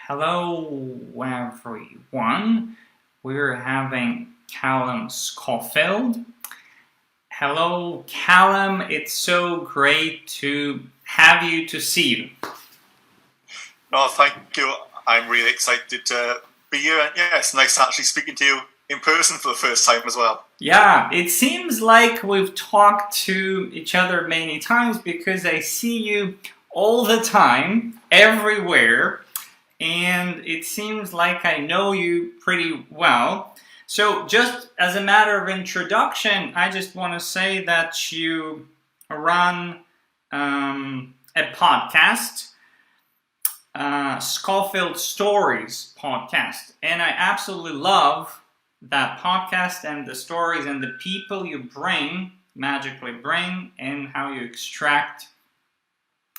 Hello, everyone. We're having Callum Schofield. Hello, Callum. It's so great to have you, to see you. Oh, thank you. I'm really excited to be here. And yeah, it's nice actually speaking to you in person for the first time as well. Yeah, it seems like we've talked to each other many times because I see you all the time, everywhere. And it seems like I know you pretty well. So, just as a matter of introduction, I just want to say that you run a podcast, Schofield Stories podcast, and I absolutely love that podcast and the stories and the people you magically bring, and how you extract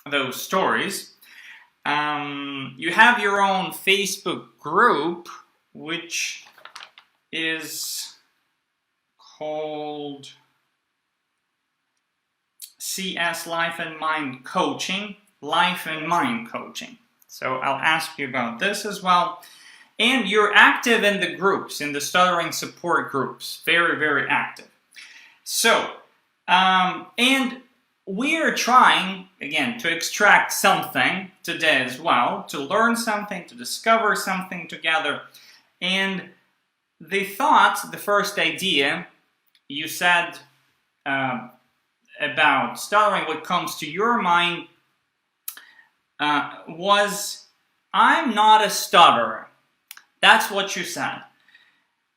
those stories. You have your own Facebook group, which is called CS Life and Mind Coaching. Life and Mind Coaching. So I'll ask you about this as well. And you're active in the groups, in the stuttering support groups. Very, very active. So, and we are trying, again, to extract something today as well, to learn something, to discover something together. And the first idea you said about stuttering, what comes to your mind was, I'm not a stutterer. That's what you said.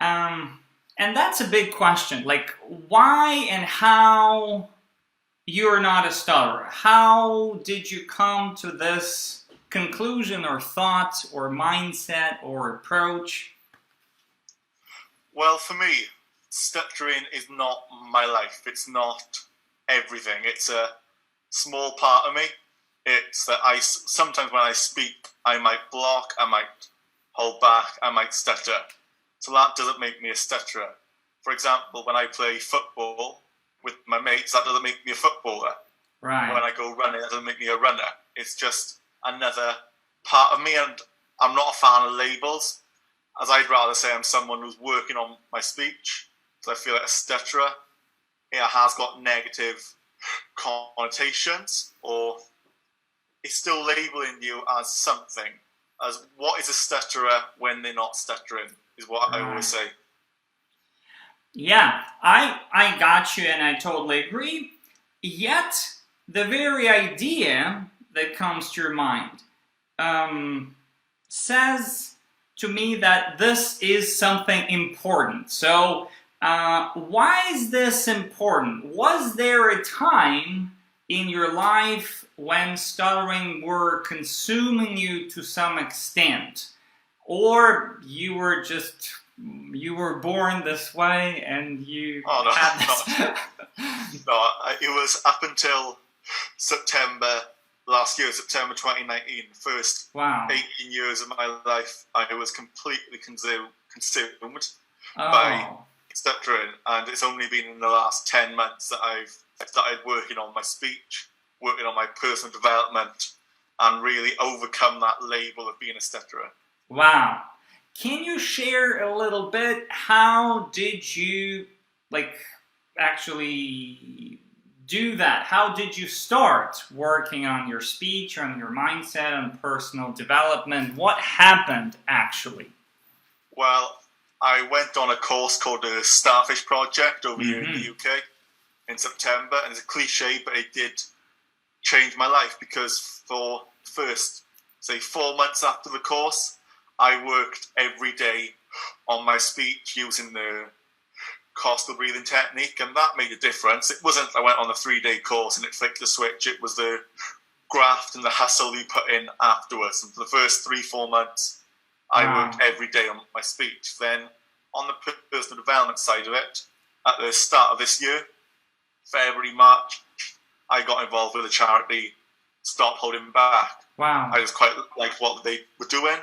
And that's a big question. Like, why and how you're not a stutterer? How did you come to this conclusion or thought or mindset or approach? Well, for me, stuttering is not my life. It's not everything. It's a small part of me. It's that sometimes when I speak, I might block, I might hold back, I might stutter. So that doesn't make me a stutterer. For example, when I play football with my mates, that doesn't make me a footballer. Right. When I go running, that doesn't make me a runner. It's just another part of me, and I'm not a fan of labels, as I'd rather say I'm someone who's working on my speech. So I feel like a stutterer, it has got negative connotations, or it's still labeling you as something. As what is a stutterer when they're not stuttering, is what I always say. Yeah, I got you, and I totally agree. Yet, the very idea that comes to your mind says to me that this is something important. So, why is this important? Was there a time in your life when stuttering were consuming you to some extent? Or you were born this way and you had this? It was up until September last year, September 2019, first 18 years of my life, I was completely consumed by stuttering, and it's only been in the last 10 months that I've started working on my speech, working on my personal development, and really overcome that label of being a stutterer. Wow. Can you share a little bit, how did you actually do that? How did you start working on your speech, on your mindset, on personal development? What happened actually? Well, I went on a course called the Starfish project over here in the UK in September, and it's a cliche, but it did change my life, because for the first, say, 4 months after the course, I worked every day on my speech using the coastal breathing technique, and that made a difference. It wasn't I went on a 3-day course and it flicked the switch. It was the graft and the hustle you put in afterwards. And for the first 3-4 months, I worked every day on my speech. Then on the personal development side of it, at the start of this year, February, March, I got involved with a charity, Stop Holding Back. Wow. I just quite liked what they were doing,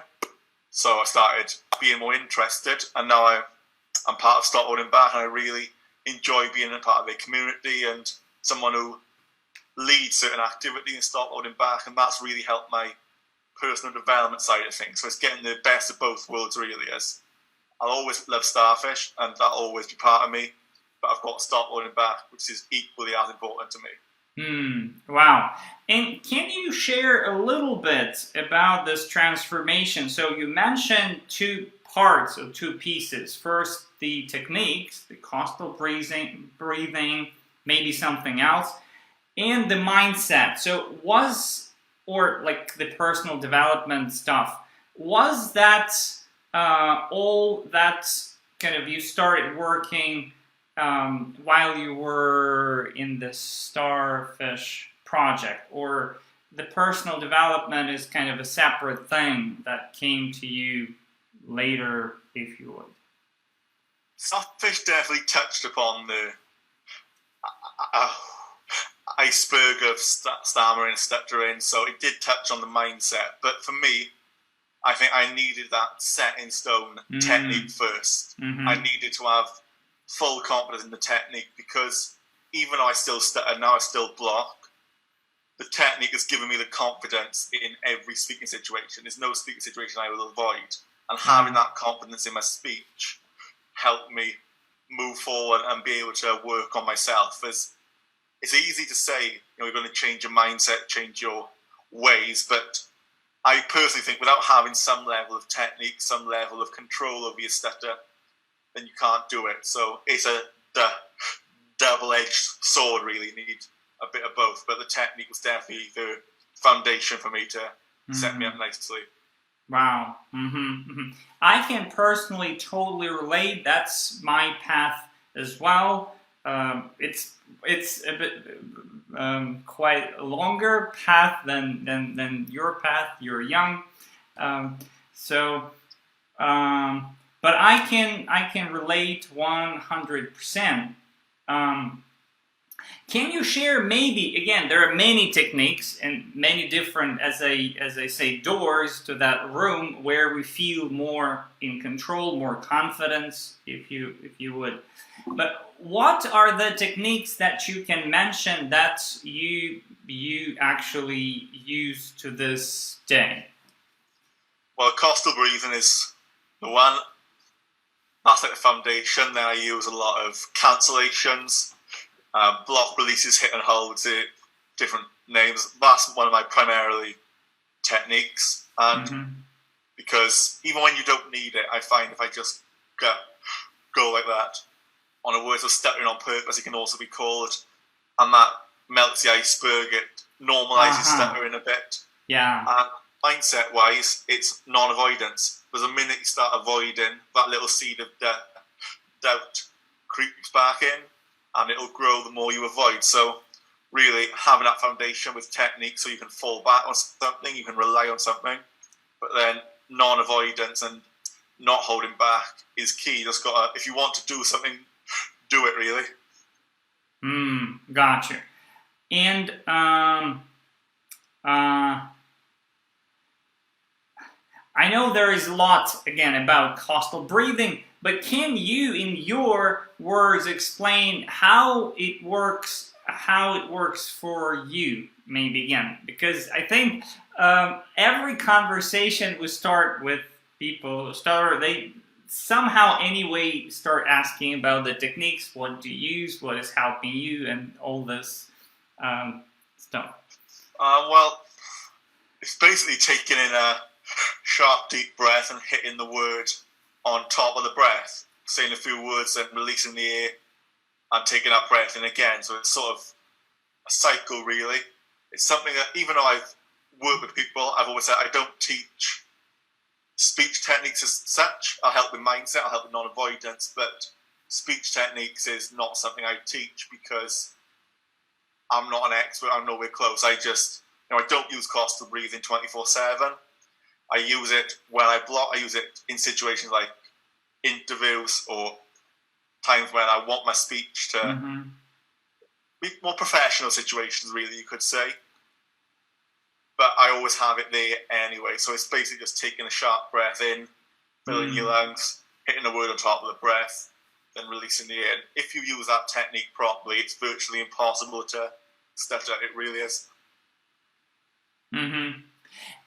so I started being more interested, and now I'm part of Stop Holding Back, and I really enjoy being a part of their community and someone who leads certain activity and Stop Holding Back, and that's really helped my personal development side of things. So it's getting the best of both worlds, really. As I'll always love Starfish, and that'll always be part of me. But I've got to start holding back, which is equally as important to me. Wow. And can you share a little bit about this transformation? So you mentioned two parts or two pieces. First, the techniques, the coastal breathing, maybe something else, and the mindset. So or like the personal development stuff, was that all that kind of you started working while you were in the Starfish project, or the personal development is kind of a separate thing that came to you later, if you would? Starfish definitely touched upon the iceberg of stammering and stuttering, so it did touch on the mindset. But for me, I think I needed that set in stone technique first. I needed to have full confidence in the technique, because even though I still stutter, now I still block, the technique has given me the confidence in every speaking situation. There's no speaking situation I will avoid. And having that confidence in my speech helped me move forward and be able to work on myself. As it's easy to say, you're going to change your mindset, change your ways, but I personally think without having some level of technique, some level of control over your stutter, then you can't do it. So it's a double-edged sword, really. You need a bit of both. But the technique was definitely the foundation for me to set me up nicely. Wow. I can personally totally relate. That's my path as well. It's a bit quite a longer path than your path. You're young, but I can relate 100%. Can you share, maybe, again, there are many techniques and many different, as I say, doors to that room where we feel more in control, more confidence, if you would. But what are the techniques that you can mention that you actually use to this day? Well, coastal breathing is the one. That's like the foundation. Then I use a lot of cancellations, block releases, hit and holds, different names. That's one of my primarily techniques. And because even when you don't need it, I find if I just go like that, on a word of stuttering on purpose, it can also be called, and that melts the iceberg, it normalizes stuttering a bit. Yeah. And mindset-wise, it's non-avoidance. Because the minute you start avoiding, that little seed of doubt creeps back in, and it'll grow the more you avoid. So really having that foundation with technique, so you can fall back on something, you can rely on something, but then non-avoidance and not holding back is key. You just gotta, if you want to do something, do it, really. Gotcha. And I know there is a lot, again, about coastal breathing, but can you, in your words, explain how it works for you, maybe, again? Because I think every conversation we start with people, they somehow anyway start asking about the techniques, what do you use, what is helping you, and all this stuff. Well, it's basically taking in a sharp, deep breath and hitting the word on top of the breath, saying a few words and releasing the air and taking that breath in again. So it's sort of a cycle, really. It's something that, even though I've worked with people, I've always said I don't teach speech techniques as such. I'll help with mindset, I'll help with non-avoidance, but speech techniques is not something I teach because I'm not an expert, I'm nowhere close. I just, I don't use coastal breathing 24/7. I use it when I block, I use it in situations like interviews or times when I want my speech to be more professional situations, really, you could say. But I always have it there anyway. So it's basically just taking a sharp breath in, filling your lungs, hitting the word on top of the breath, then releasing the air. If you use that technique properly, it's virtually impossible to stutter. It really is.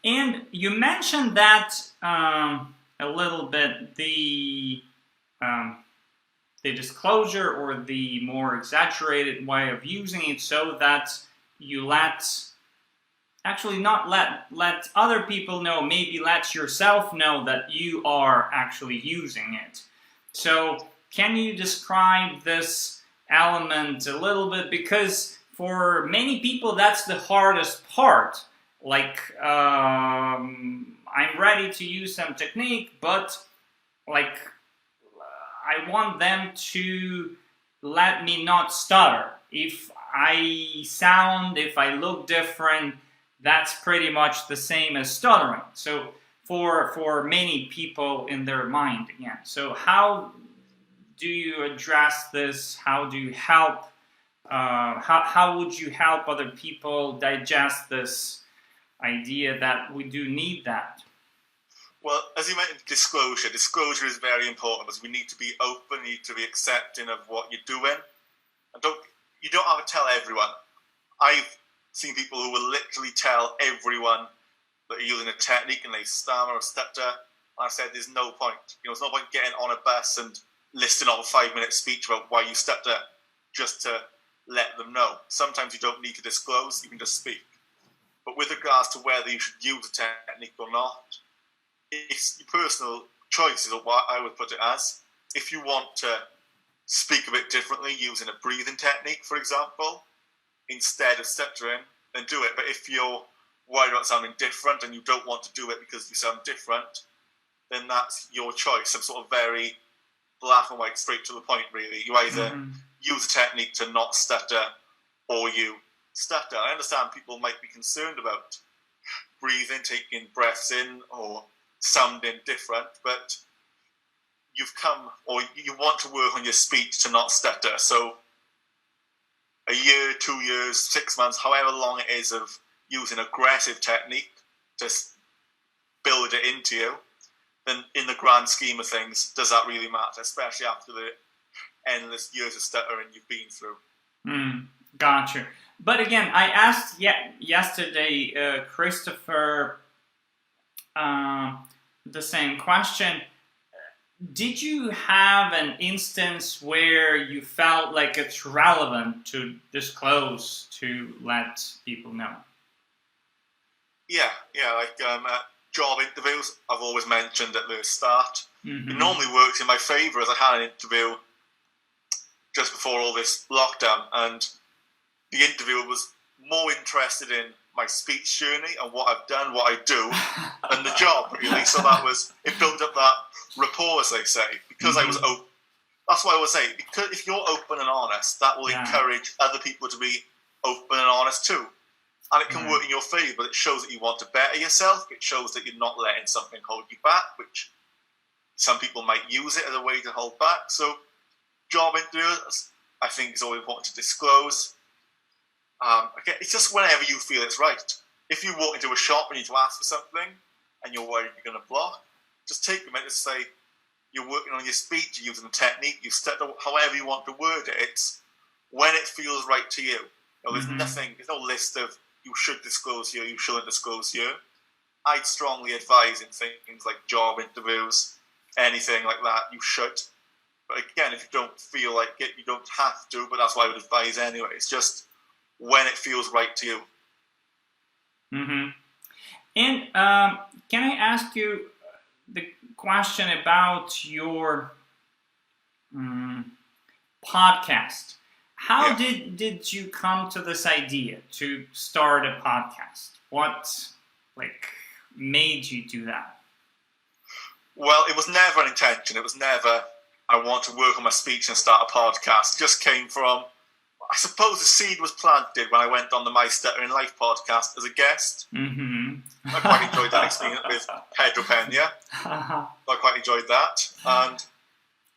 And you mentioned that a little bit, the disclosure or the more exaggerated way of using it, so that you let other people know, maybe let yourself know that you are actually using it. So can you describe this element a little bit? Because for many people that's the hardest part. Like, I'm ready to use some technique, but like I want them to let me not stutter. If I look different, that's pretty much the same as stuttering. So for many people in their mind, again. So how do you address this? How do you help? How would you help other people digest this idea that we do need that? Well, as you mentioned, disclosure. Disclosure is very important because we need to be open, we need to be accepting of what you're doing. And you don't have to tell everyone. I've seen people who will literally tell everyone that you're using a technique and they stammer or stutter. And I said, there's no point. There's no point getting on a bus and listing off a 5-minute speech about why you stutter just to let them know. Sometimes you don't need to disclose, you can just speak. But with regards to whether you should use a technique or not, it's your personal choice is what I would put it as. If you want to speak a bit differently using a breathing technique, for example, instead of stuttering, then do it. But if you're worried about sounding different and you don't want to do it because you sound different, then that's your choice. I'm sort of very black and white, straight to the point, really. You either use a technique to not stutter or you stutter. I understand people might be concerned about breathing, taking breaths in or sounding different, but you've come, or you want to work on your speech to not stutter. So a year, 2 years, 6 months, however long it is of using aggressive technique to build it into you, then in the grand scheme of things, does that really matter, especially after the endless years of stuttering you've been through? Gotcha. But again, I asked yesterday Christopher the same question. Did you have an instance where you felt like it's relevant to disclose, to let people know? Yeah, like job interviews, I've always mentioned at the start. It normally works in my favour, as I had an interview just before all this lockdown, and the interviewer was more interested in my speech journey and what I've done, what I do, and the job, really. So it built up that rapport, as they say, because I was open. That's what I would say, because if you're open and honest, that will encourage other people to be open and honest too. And it can work in your favour, but it shows that you want to better yourself. It shows that you're not letting something hold you back, which some people might use it as a way to hold back. So job interviews, I think, is always important to disclose. It's just whenever you feel it's right. If you walk into a shop and you need to ask for something and you're worried you're going to block, just take a minute to say you're working on your speech, you're using a technique, you stutter, however you want to word it. It's when it feels right to you. There's there's no list of you should disclose here, you shouldn't disclose here. I'd strongly advise in things like job interviews, anything like that, you should. But again, if you don't feel like it, you don't have to, but that's what I would advise anyway. It's just when it feels right to you. And can I ask you the question about your podcast? How did you come to this idea to start a podcast? What made you do that? Well, it was never an intention. It was never, I want to work on my speech and start a podcast. It just came from, I suppose the seed was planted when I went on the My Stuttering Life podcast as a guest. I quite enjoyed that experience with Pedro Pena. I quite enjoyed that. And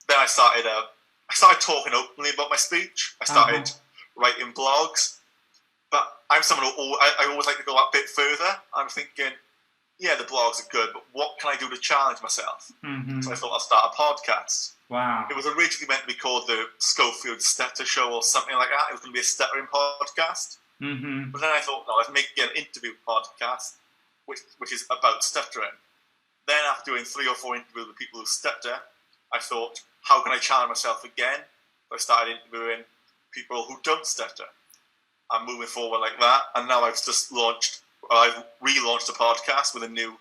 then I started talking openly about my speech. I started writing blogs. But I'm someone who I always like to go a bit further. I'm thinking, yeah, the blogs are good, but what can I do to challenge myself? So I thought I'll start a podcast. Wow. It was originally meant to be called the Schofield Stutter Show or something like that. It was going to be a stuttering podcast. But then I thought, no, let's make it an interview podcast. which is about stuttering. Then after doing 3 or 4 interviews with people who stutter, I thought, how can I challenge myself again? I started interviewing people who don't stutter. I'm moving forward like that, and now I've relaunched a podcast with a new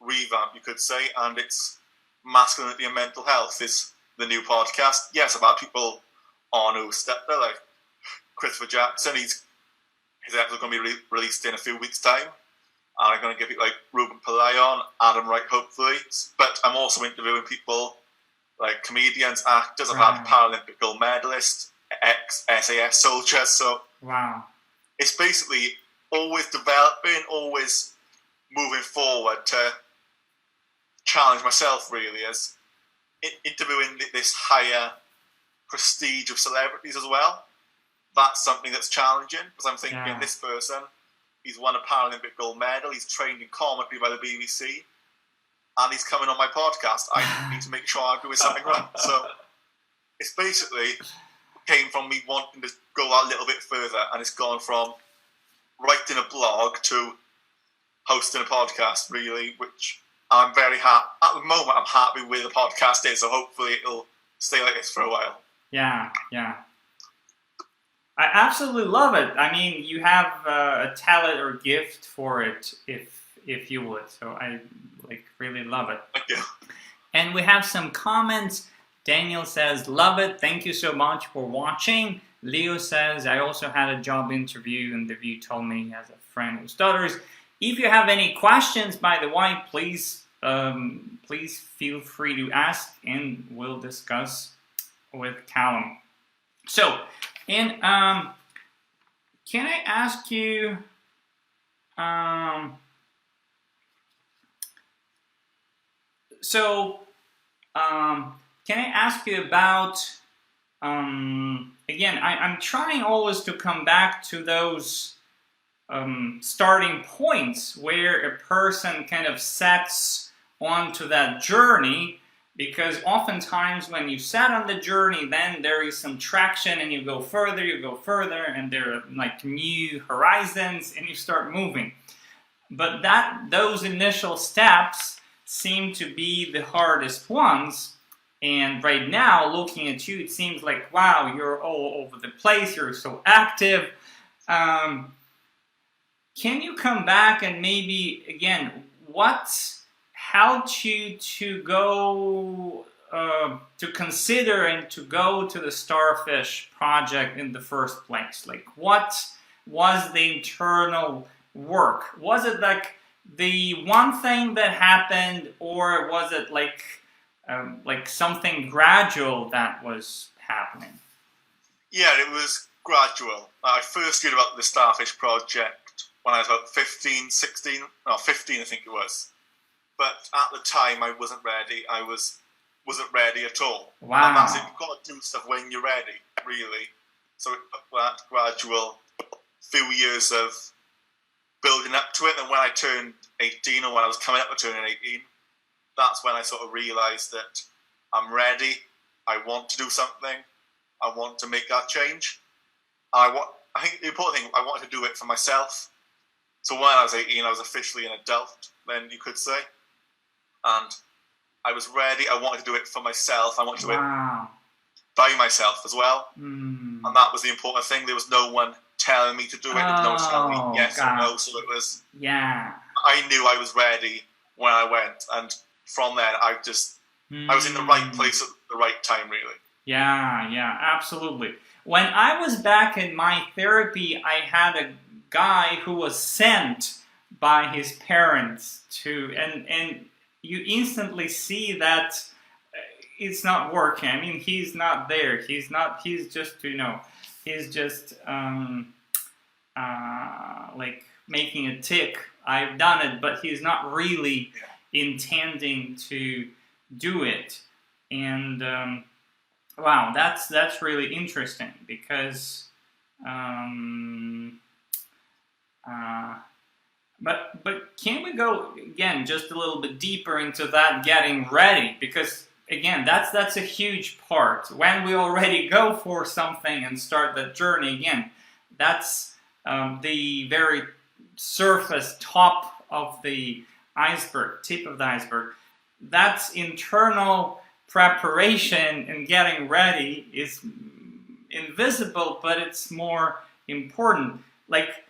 revamp, you could say, and it's Masculinity and Mental Health is the new podcast. Yes, about people on who stutter, like Christopher Jackson. His episode is going to be released in a few weeks' time. And I'm going to give people like Ruben Palayon, Adam Wright, hopefully. But I'm also interviewing people like comedians, actors. I've had Paralympic gold medalists, ex-SAS soldiers. So it's basically always developing, always moving forward to challenge myself, really, as interviewing this higher prestige of celebrities as well. That's something that's challenging, because I'm thinking this person, he's won a Paralympic gold medal, he's trained in comedy by the BBC, and he's coming on my podcast. I need to make sure I'm doing something right. So it's basically came from me wanting to go a little bit further, and it's gone from writing a blog to hosting a podcast, really, which I'm very happy. At the moment, I'm happy with the podcast is, so hopefully it'll stay like this for a while. Yeah. I absolutely love it. I mean, you have a talent or gift for it, if you would. So I really love it. Thank you. And we have some comments. Daniel says, love it. Thank you so much for watching. Leo says, I also had a job interview, and the view told me he has a friend who stutters. If you have any questions, by the way, please feel free to ask, and we'll discuss with Callum. So, and can I ask you, can I ask you about, again, I'm trying always to come back to those starting points where a person kind of sets onto that journey, because oftentimes when you set on the journey, then there is some traction and you go further, and there are like new horizons and you start moving. But those initial steps seem to be the hardest ones. And right now, looking at you, it seems like, wow, you're all over the place, you're so active. Can you come back and maybe, again, what helped you to go, to consider and to go to the Starfish project in the first place? Like, what was the internal work? Was it like the one thing that happened, or was it like something gradual that was happening? Yeah, it was gradual. I first heard about the Starfish project when I was about 15 I think it was. But at the time, I wasn't ready. I wasn't ready at all. Wow. And that's it. You've got to do stuff when you're ready, really. So it took that gradual few years of building up to it. And when I turned 18, or when I was coming up to turning 18, that's when I sort of realised that I'm ready. I want to do something. I want to make that change. I think the important thing, I wanted to do it for myself. So when I was 18, I was officially an adult, then you could say. And I was ready. I wanted to do it for myself. I wanted to do it by myself as well. And that was the important thing. There was no one telling me to do it. There was no one telling me yes or no. So it was... Yeah. I knew I was ready when I went. And from then, I was in the right place at the right time, really. Yeah, absolutely. When I was back in my therapy, I had a guy who was sent by his parents to, and you instantly see that it's not working. I mean, he's not there. He's just like making a tick. I've done it, but he's not really intending to do it. And wow, that's really interesting, because but can we go again just a little bit deeper into that getting ready? Because again, that's a huge part. When we already go for something and start that journey, again, that's the very surface top of the iceberg, tip of the iceberg. That's internal preparation and getting ready is invisible, but it's more important. Like,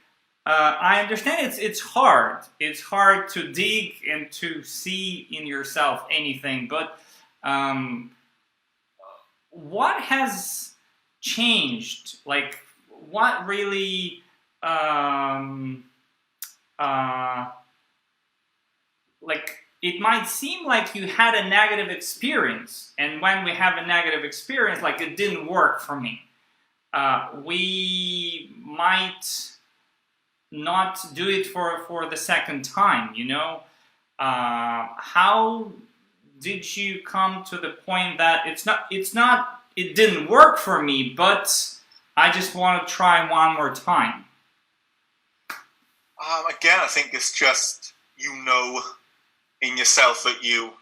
I understand it's hard. It's hard to dig and to see in yourself anything, but what has changed? Like, what really like, it might seem like you had a negative experience, and when we have a negative experience, like, it didn't work for me, we might not do it for the second time, you know? How did you come to the point that it didn't work for me, but I just want to try one more time? Again, I think it's just, you know, in yourself that you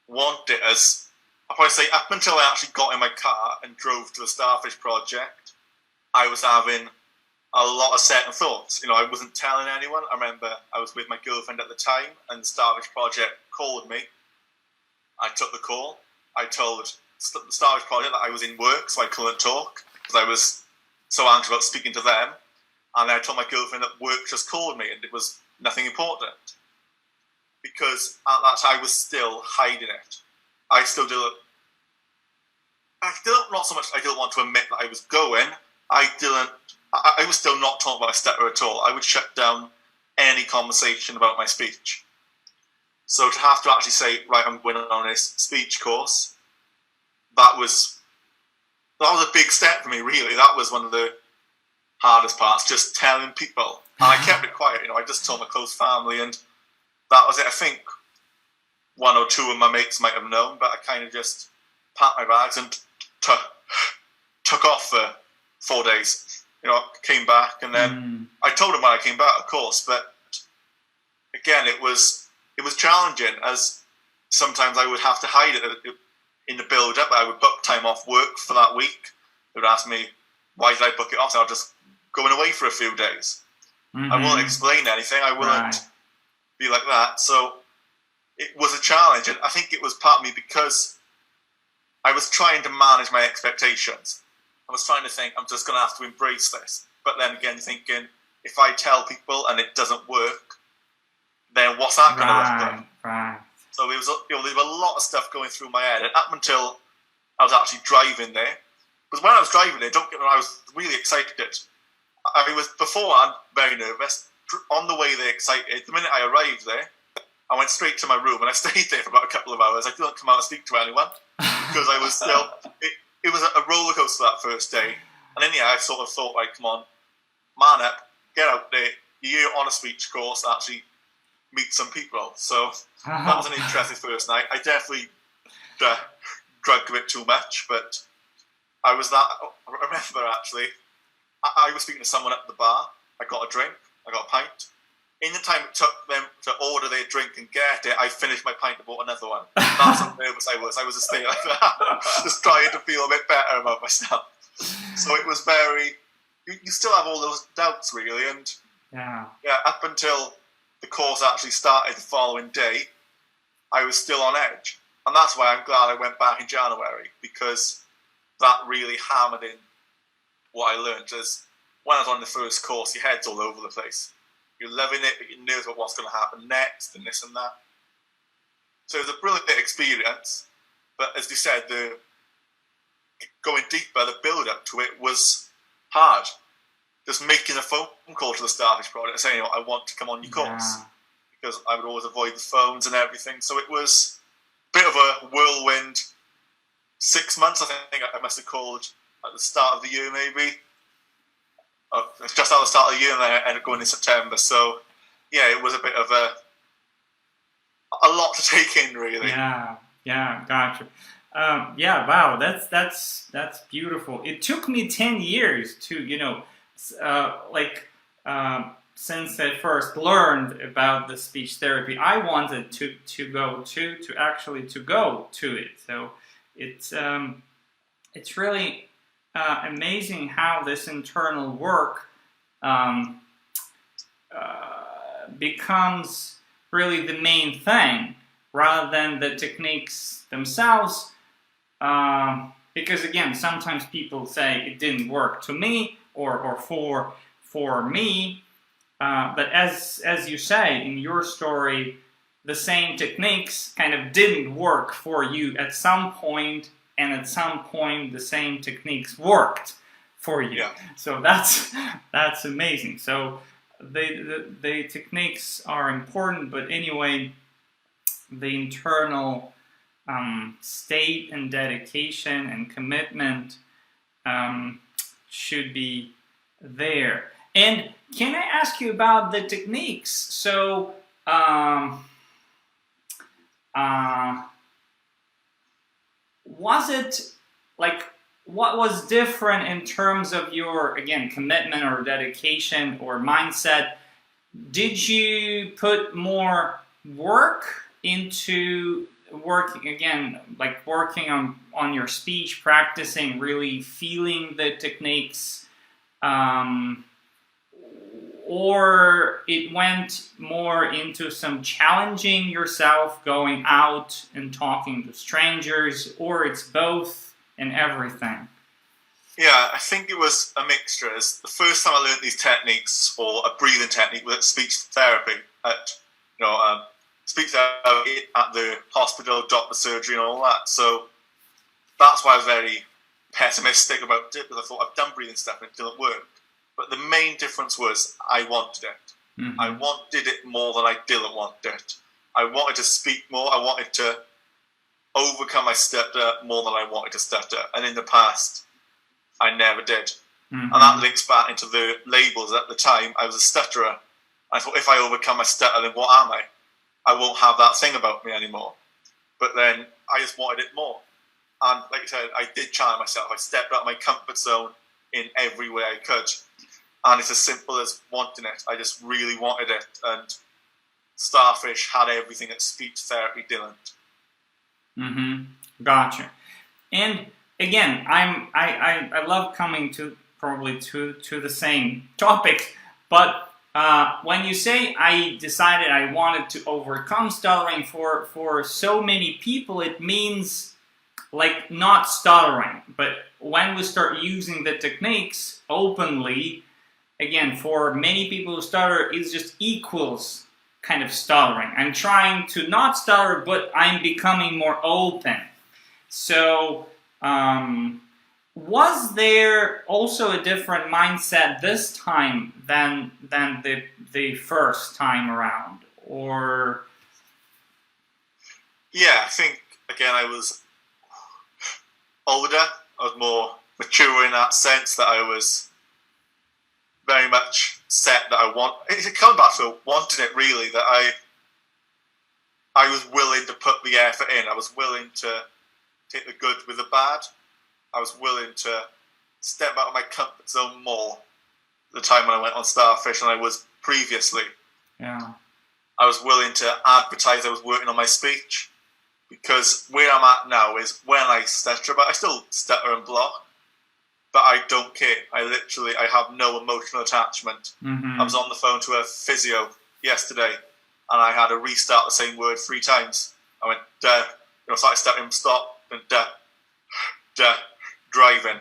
want it. As I'll probably say, up until I actually got in my car and drove to the Starfish project, I was having a lot of second thoughts. You know, I wasn't telling anyone. I remember I was with my girlfriend at the time, and the Starfish project called me. I took the call. I told the Starfish project that I was in work, so I couldn't talk because I was so anxious about speaking to them. And I told my girlfriend that work just called me, and it was nothing important. Because at that time I was still hiding it. I still not so much I didn't want to admit that I was going. I was still not talking about my stutter at all. I would shut down any conversation about my speech. So to have to actually say, right, I'm going on this speech course, that was a big step for me, really. That was one of the hardest parts, just telling people. And I kept it quiet, you know, I just told my close family, and that was it. I think one or two of my mates might have known, but I kind of just packed my bags and took off for 4 days. You know, came back, and then I told them when I came back, of course. But again, it was challenging, as sometimes I would have to hide it in the build-up. I would book time off work for that week. They would ask me, why did I book it off? So I was just going away for a few days. I won't explain anything. I wouldn't be like that. So it was a challenge, and I think it was partly because I was trying to manage my expectations. I was trying to think, I'm just going to have to embrace this. But then again, thinking, if I tell people and it doesn't work, then what's that going to look like? Right. So there was a lot of stuff going through my head, and up until I was actually driving there. Because when I was driving there, don't get me wrong, I was really excited. I was beforehand very nervous. On the way there, excited. The minute I arrived there, I went straight to my room, and I stayed there for about a couple of hours. I didn't come out and speak to anyone because I was still. It was a roller coaster that first day, and then I sort of thought, like, come on, man up, get out there. You're on a speech course, actually meet some people. So that was an interesting first night. I definitely drank a bit too much, but I remember actually, I was speaking to someone at the bar. I got a drink. I got a pint. In the time it took them to order their drink and get it, I finished my pint and bought another one. That's how nervous I was. I was just thinking like that, just trying to feel a bit better about myself. So it was very. You still have all those doubts, really, and yeah, up until the course actually started the following day, I was still on edge, and that's why I'm glad I went back in January, because that really hammered in what I learned. As when I was on the first course, your head's all over the place. You're loving it, but you're nervous about what's going to happen next and this and that. So it was a brilliant experience, but as you said, the going deeper, the build-up to it was hard. Just making a phone call to the Starfish project saying, I want to come on your course. Because I would always avoid the phones and everything. So it was a bit of a whirlwind 6 months, I think I must have called at the start of the year, maybe. Just at the start of the year, and then I ended up going in September. So, yeah, it was a bit of a lot to take in, really. Yeah, gotcha. Wow, that's beautiful. It took me 10 years to, since I first learned about the speech therapy, I wanted to go to it. So it's really amazing how this internal work becomes really the main thing rather than the techniques themselves. Because again, sometimes people say it didn't work to me or for me. But as you say in your story, the same techniques kind of didn't work for you at some point, and at some point the same techniques worked for you. Yeah. So that's amazing. So the techniques are important, but anyway, the internal state and dedication and commitment should be there. And can I ask you about the techniques? So was it like, what was different in terms of your, again, commitment or dedication or mindset? Did you put more work into working, again, like working on your speech, practicing, really feeling the techniques, or it went more into some challenging yourself, going out and talking to strangers, or it's both and everything? Yeah, I think it was a mixture. As the first time I learned these techniques, or a breathing technique, was at speech therapy speech therapy at the hospital, doctor surgery, and all that. So that's why I was very pessimistic about it, because I thought I've done breathing stuff and it didn't work. But the main difference was I wanted it. Mm-hmm. I wanted it more than I didn't want it. I wanted to speak more. I wanted to overcome my stutter more than I wanted to stutter. And in the past, I never did. Mm-hmm. And that links back into the labels. At the time, I was a stutterer. I thought, if I overcome my stutter, then what am I? I won't have that thing about me anymore. But then I just wanted it more. And like I said, I did challenge myself. I stepped out of my comfort zone in every way I could. And it's as simple as wanting it. I just really wanted it. And Starfish had everything that speech therapy didn't. Mm-hmm. Gotcha. And again, I love coming to probably to the same topic, but when you say I decided I wanted to overcome stuttering, for so many people it means like not stuttering, but when we start using the techniques openly, again, for many people who stutter, it just equals kind of stuttering. I'm trying to not stutter, but I'm becoming more open. So was there also a different mindset this time than the first time around, or? Yeah, I think again I was older. I was more mature in that sense, that I was very much set that I want. It comes back to wanting it, really. That I was willing to put the effort in. I was willing to take the good with the bad. I was willing to step out of my comfort zone more the time when I went on Starfish than I was previously. Yeah. I was willing to advertise I was working on my speech, because where I'm at now is when I stutter, but I still stutter and block, but I don't care. I have no emotional attachment. Mm-hmm. I was on the phone to a physio yesterday, and I had to restart the same word 3 times. I went, duh, started stuttering, stop, and duh, driving.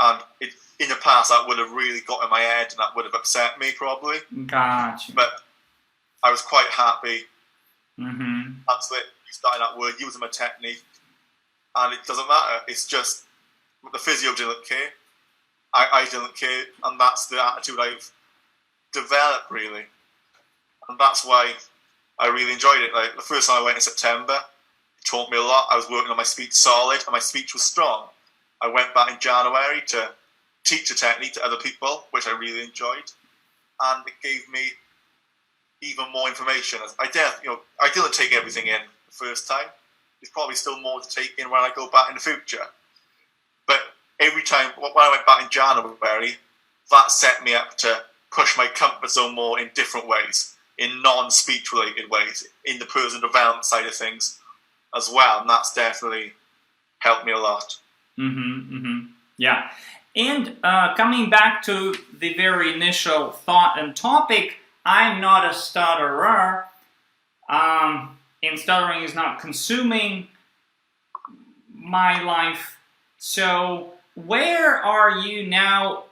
And in the past, that would have really got in my head, and that would have upset me, probably. Gotcha. But I was quite happy. Mm-hmm. That's it. Starting that word, using my technique, and it doesn't matter. It's just the physio didn't care. I didn't care, and that's the attitude I've developed, really. And that's why I really enjoyed it. Like the first time I went in September, it taught me a lot. I was working on my speech solid, and my speech was strong. I went back in January to teach the technique to other people, which I really enjoyed, and it gave me even more information. I didn't take everything in the first time. There's probably still more to take in when I go back in the future. But every time, when I went back in January, that set me up to push my comfort zone more in different ways, in non-speech related ways, in the personal development side of things as well. And that's definitely helped me a lot. Mm-hmm, mm-hmm. Yeah. And coming back to the very initial thought and topic, I'm not a stutterer, and stuttering is not consuming my life. So where are you now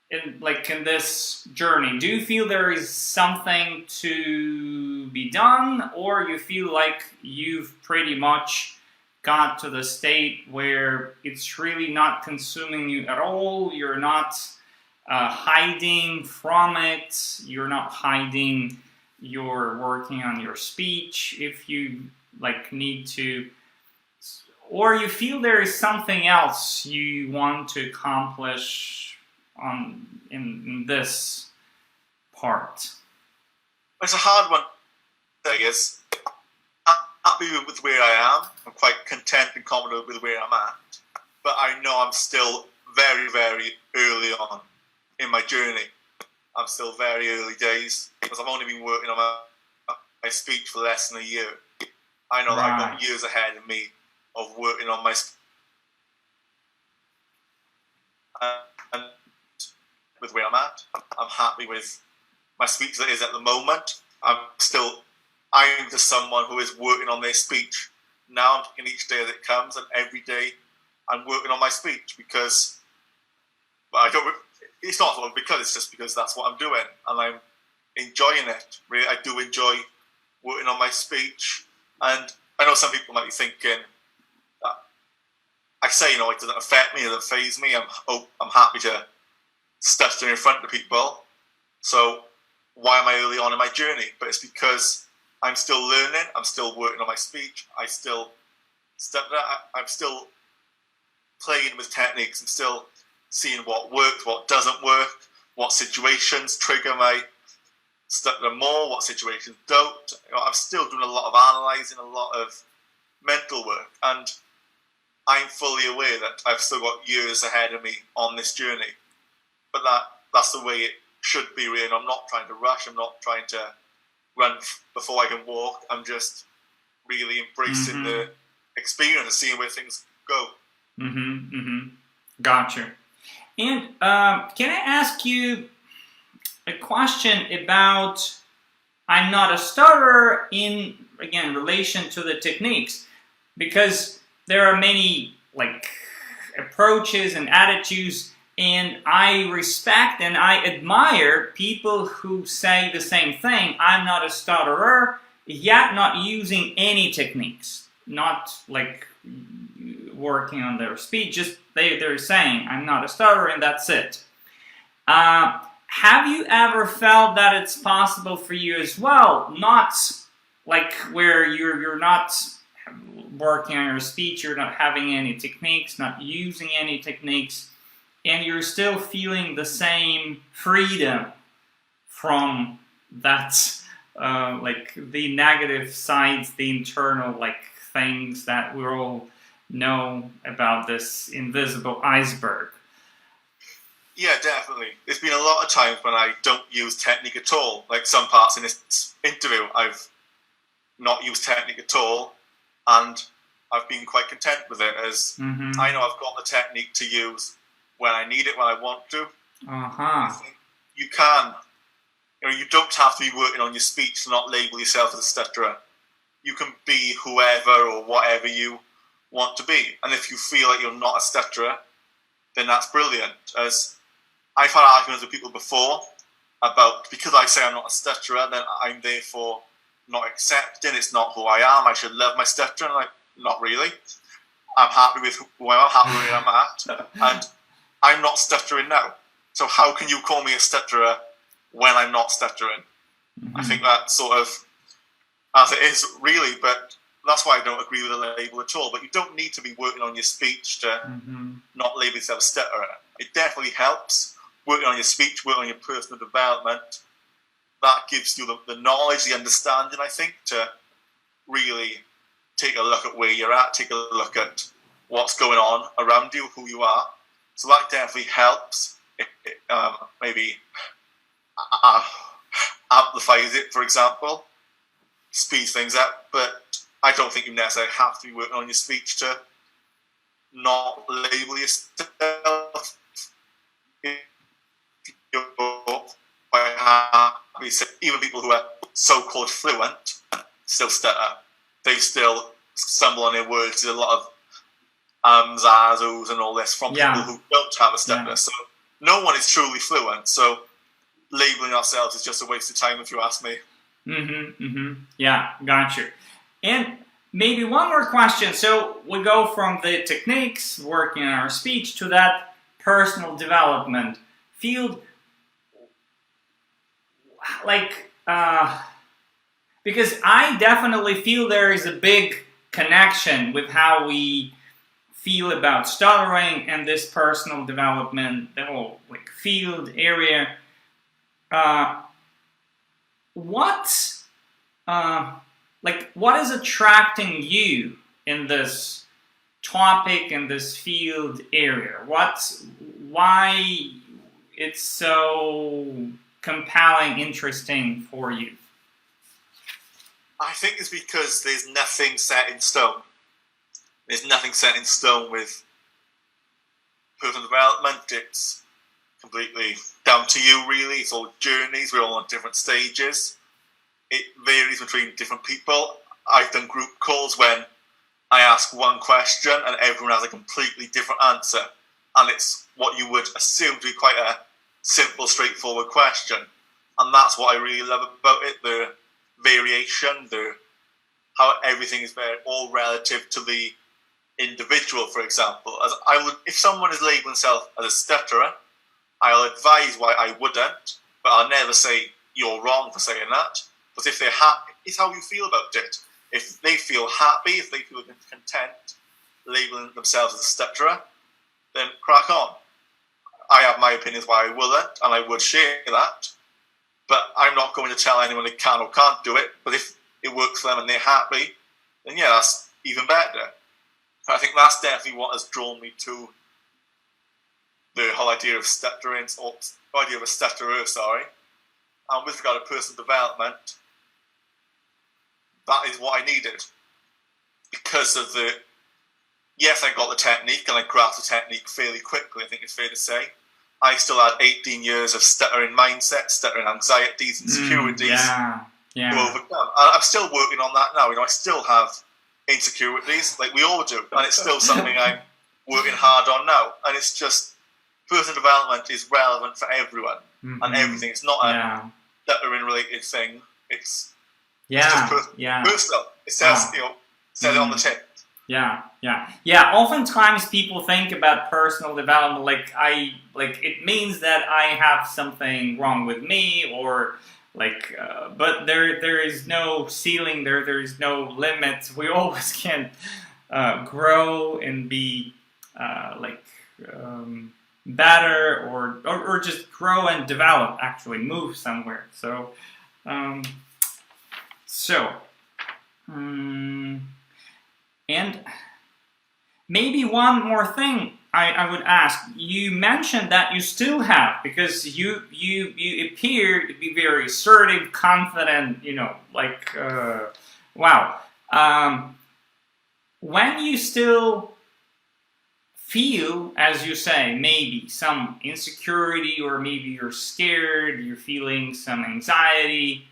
in this journey? Do you feel there is something to be done, or you feel like you've pretty much got to the state where it's really not consuming you at all? You're not hiding from it. You're not hiding. You're working on your speech if you need to, or you feel there is something else you want to accomplish in this part. It's a hard one, I guess. I'm happy with where I am. I'm quite content and confident with where I'm at. But I know I'm still very, very early on in my journey. I'm still very early days because I've only been working on my speech for less than a year. I know that I've got years ahead of me of working on my and with where I'm at. I'm happy with my speech that is at the moment. I'm just someone who is working on their speech. Now I'm taking each day as it comes, and every day I'm working on my speech because it's not because it's just because that's what I'm doing and I'm enjoying it. Really, I do enjoy working on my speech, and I know some people might be thinking that I say, it doesn't affect me, it doesn't faze me. I'm happy to stutter in front of people. So why am I early on in my journey? But it's because I'm still learning. I'm still working on my speech. I still stutter. I'm still playing with techniques. I'm still seeing what works, what doesn't work, what situations trigger my stutter more, what situations don't. I'm still doing a lot of analysing, a lot of mental work, and I'm fully aware that I've still got years ahead of me on this journey. But that's the way it should be, really. And I'm not trying to rush. I'm not trying to run before I can walk. I'm just really embracing the experience and seeing where things go. Gotcha. And can I ask you a question about I'm not a stutterer in, again, relation to the techniques? Because there are many approaches and attitudes, and I respect and I admire people who say the same thing. I'm not a stutterer, yet not using any techniques, not working on their speech, just they're saying I'm not a stutterer and that's it. Have you ever felt that it's possible for you as well, not where you're not working on your speech, you're not having any techniques, not using any techniques, and you're still feeling the same freedom from that, the negative sides, the internal things that we all know about this invisible iceberg? Yeah, definitely. There's been a lot of times when I don't use technique at all. Like some parts in this interview, I've not used technique at all, and I've been quite content with it, as I know I've got the technique to use when I need it, when I want to. I think you can. You don't have to be working on your speech to not label yourself as a stutterer. You can be whoever or whatever you want to be. And if you feel like you're not a stutterer, then that's brilliant. As I've had arguments with people before about, because I say I'm not a stutterer, then I'm therefore not accepting, it's not who I am, I should love my stutter. And I'm like, not really. I'm happy with who I am, happy with where I'm at, and I'm not stuttering now. So how can you call me a stutterer when I'm not stuttering? I think that sort of, as it is really, but that's why I don't agree with the label at all. But you don't need to be working on your speech to not label yourself a stutterer. It definitely helps. Working on your speech, working on your personal development, that gives you the knowledge, the understanding, I think, to really take a look at where you're at, take a look at what's going on around you, who you are. So that definitely helps. It maybe amplifies it, for example, speeds things up. But I don't think you necessarily have to be working on your speech to not label yourself. You're quite even people who are so-called fluent still stutter. They still stumble on their words. There's a lot of ums, ahs, oohs, and all this from people who don't have a stutter. So no one is truly fluent. So labeling ourselves is just a waste of time, if you ask me. Yeah, gotcha. And maybe one more question. So we go from the techniques, working on our speech, to that personal development field. Like, because I definitely feel there is a big connection with how we feel about stuttering and this personal development, the whole like field area. What is attracting you in this topic, in this field area? Why it's so compelling, interesting for you? I think it's because there's nothing set in stone. There's nothing set in stone with personal development. It's completely down to you, really. It's all journeys. We're all on different stages. It varies between different people. I've done group calls when I ask one question and everyone has a completely different answer. And it's what you would assume to be quite a simple, straightforward question. And that's what I really love about it, the variation, how everything is all relative to the individual, for example. If someone is labelling themselves as a stutterer, I'll advise why I wouldn't, but I'll never say you're wrong for saying that. But if they're happy, it's how you feel about it. If they feel happy, if they feel content labelling themselves as a stutterer, then crack on. I have my opinions why I wouldn't, and I would share that. But I'm not going to tell anyone they can or can't do it. But if it works for them and they're happy, then yeah, that's even better. I think that's definitely what has drawn me to the whole idea of stuttering, or the idea of a stutterer, sorry. And with regard to personal development, that is what I needed. Because of yes, I got the technique and I grasped the technique fairly quickly, I think it's fair to say. I still had 18 years of stuttering mindset, stuttering anxieties, insecurities to overcome. And I'm still working on that now. I still have insecurities, like we all do, and it's still something I'm working hard on now. And it's just, personal development is relevant for everyone and everything. It's not a stuttering related thing. It's just personal. It says, says it on the tin. Yeah. Oftentimes people think about personal development like it means that I have something wrong with me, or but there is no ceiling. There is no limits. We always can grow and be better, or just grow and develop. Actually, move somewhere. And maybe one more thing I would ask. You mentioned that you still have, because you appear to be very assertive, confident, wow. When you still feel, as you say, maybe some insecurity, or maybe you're scared, you're feeling some anxiety,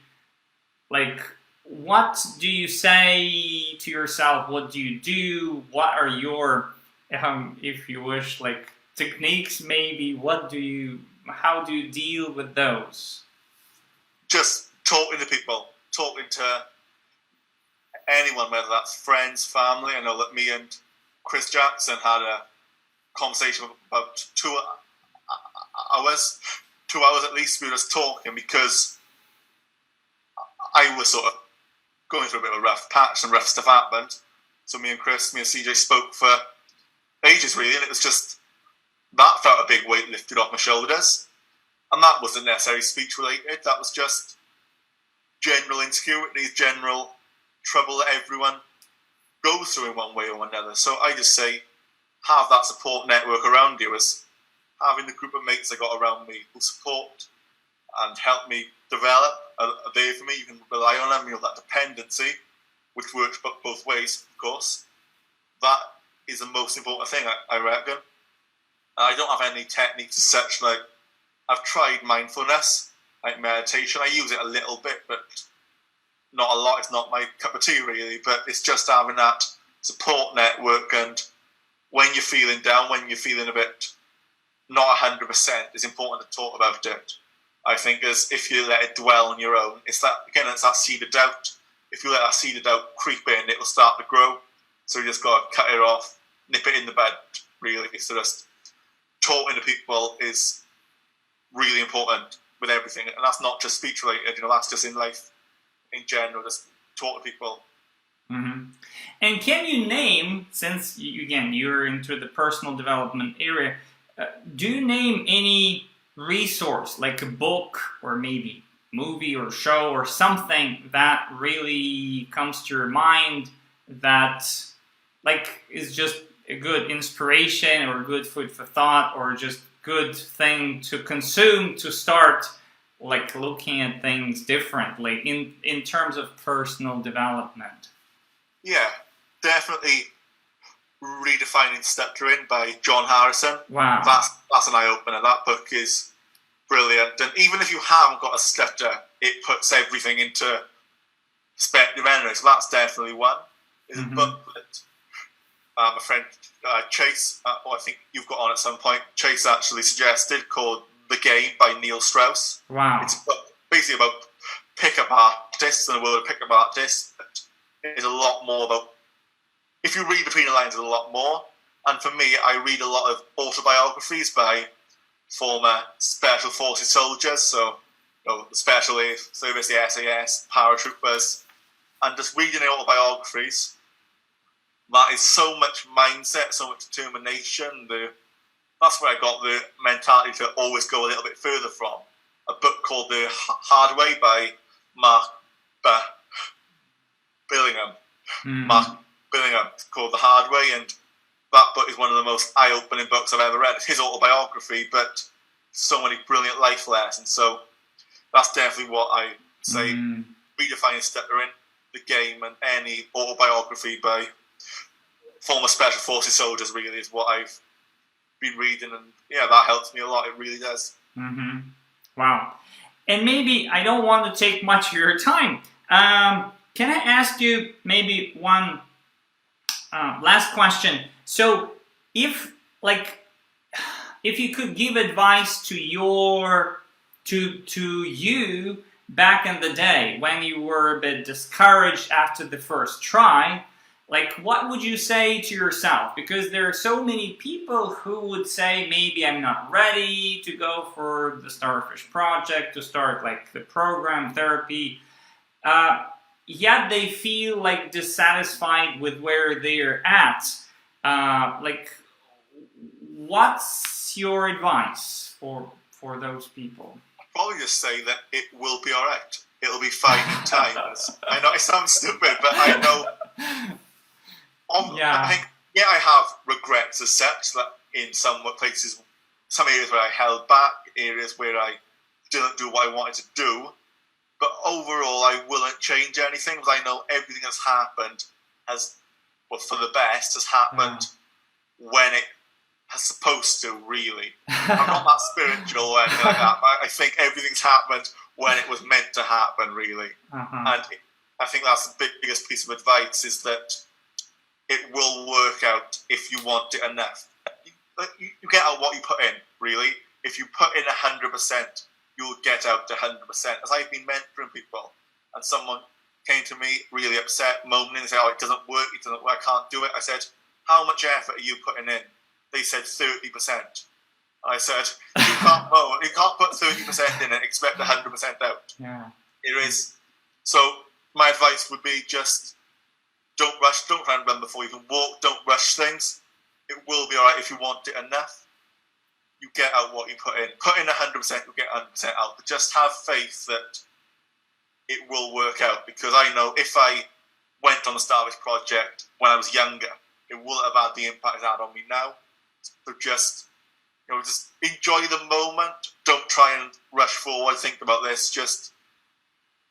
what do you say to yourself? What do you do? What are your, if you wish, techniques maybe? How do you deal with those? Just talking to people, talking to anyone, whether that's friends, family. I know that me and Chris Jackson had a conversation about 2 hours at least. We were just talking because I was sort of going through a bit of a rough patch, some rough stuff happened. So me and CJ spoke for ages really, and it was just, that felt a big weight lifted off my shoulders. And that wasn't necessarily speech related, that was just general insecurities, general trouble that everyone goes through in one way or another. So I just say, have that support network around you, as having the group of mates I got around me who support and help me develop are there for me. You can rely on them. That dependency, which works both ways, of course. That is the most important thing, I reckon. I don't have any techniques as such. I've tried mindfulness. like meditation. I use it a little bit, but not a lot. It's not my cup of tea, really. But it's just having that support network, and when you're feeling down, when you're feeling a bit not 100%, it's important to talk about it. I think as if you let it dwell on your own, it's that seed of doubt. If you let that seed of doubt creep in, it will start to grow. So you just got to cut it off, nip it in the bud, really. So just talking to people is really important with everything. And that's not just speech related, that's just in life in general, just talk to people. Mm-hmm. And can you name, since, you're into the personal development area, do you name any resource, like a book or maybe movie or show or something that really comes to your mind that is just a good inspiration or good food for thought or just good thing to consume to start looking at things differently in terms of personal development? Yeah, definitely Redefining Stuttering by John Harrison. Wow. That's an eye-opener. That book is brilliant. And even if you haven't got a stutter, it puts everything into perspective anyway. So that's definitely one. There's a book that my friend Chase, I think you've got on at some point, Chase actually suggested, called The Game by Neil Strauss. Wow. It's a book basically about pick-up artists and the world of pick-up artists. It's a lot more about, if you read between the lines, there's a lot more. And for me, I read a lot of autobiographies by former Special Forces soldiers, so the Special Air Service, the SAS, paratroopers, and just reading their autobiographies. That is so much mindset, so much determination. That's where I got the mentality to always go a little bit further from. A book called The Hard Way by Mark Billingham. Mark Billingham, called The Hard Way, and that book is one of the most eye-opening books I've ever read. It's his autobiography, but so many brilliant life lessons. So that's definitely what I say. Redefining Stuttering, The Game, and any autobiography by former Special Forces soldiers really is what I've been reading, and yeah, that helps me a lot. It really does. Wow. And maybe I don't want to take much of your time. Can I ask you maybe one last question? So, if you could give advice to you back in the day when you were a bit discouraged after the first try, what would you say to yourself? Because there are so many people who would say, maybe I'm not ready to go for the Starfish project, to start the program therapy. Yet they feel dissatisfied with where they're at. What's your advice for those people? I'd probably just say that it will be all right. It'll be fine in time. I know it sounds stupid, but I know. I think, I have regrets as such, that in some places, some areas where I held back, areas where I didn't do what I wanted to do. But overall, I wouldn't change anything, because I know everything that's happened for the best, has happened when it has supposed to, really. I'm not that spiritual or anything like that, but I think everything's happened when it was meant to happen, really. And I think that's the biggest piece of advice, is that it will work out if you want it enough. You get out what you put in, really. If you put in 100%, you'll get out 100%. As I've been mentoring people, and someone came to me really upset, moaning, and said, it doesn't work, I can't do it. I said, how much effort are you putting in? They said 30%. I said, you can't moan, you can't put 30% in and expect 100% out. Yeah. It is. So my advice would be just don't rush, don't try and run before you can walk, don't rush things. It will be all right if you want it enough. You get out what you put in. Put in 100%, you'll get 100% out. But just have faith that it will work out. Because I know if I went on the Starfish project when I was younger, it wouldn't have had the impact it's had on me now. So just enjoy the moment. Don't try and rush forward. Think about this. Just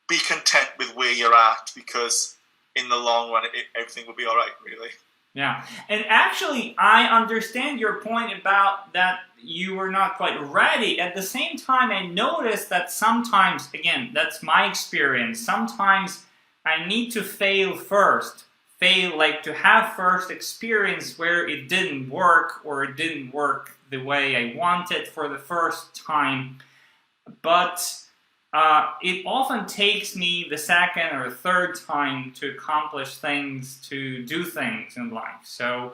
be content with where you're at, because in the long run, everything will be all right, really. Yeah, and actually, I understand your point about that. you were not quite ready. At the same time, I noticed that sometimes, again, that's my experience, sometimes I need to fail first. Fail, like to have first experience where it didn't work or it didn't work the way I wanted for the first time. But it often takes me the second or third time to accomplish things, to do things in life. So,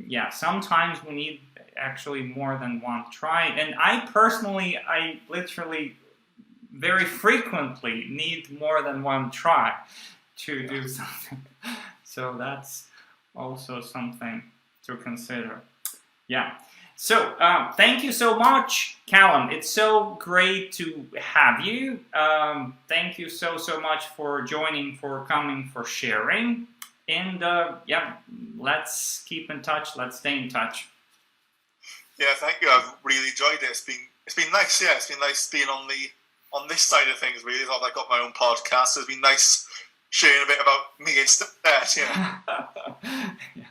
yeah, sometimes we need actually more than one try. And I personally, I literally very frequently need more than one try to do something. So that's also something to consider. Yeah. So thank you so much, Callum. It's so great to have you. Thank you so much for joining, for coming, for sharing. And yeah, let's keep in touch. Let's stay in touch. Yeah, thank you. I've really enjoyed it. It's been nice. Yeah, it's been nice being on this side of things. Really, I've got my own podcast. So it's been nice sharing a bit about me instead. Yeah. Yeah.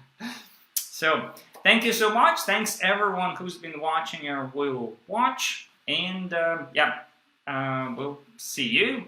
So thank you so much. Thanks everyone who's been watching or will watch. And yeah, we'll see you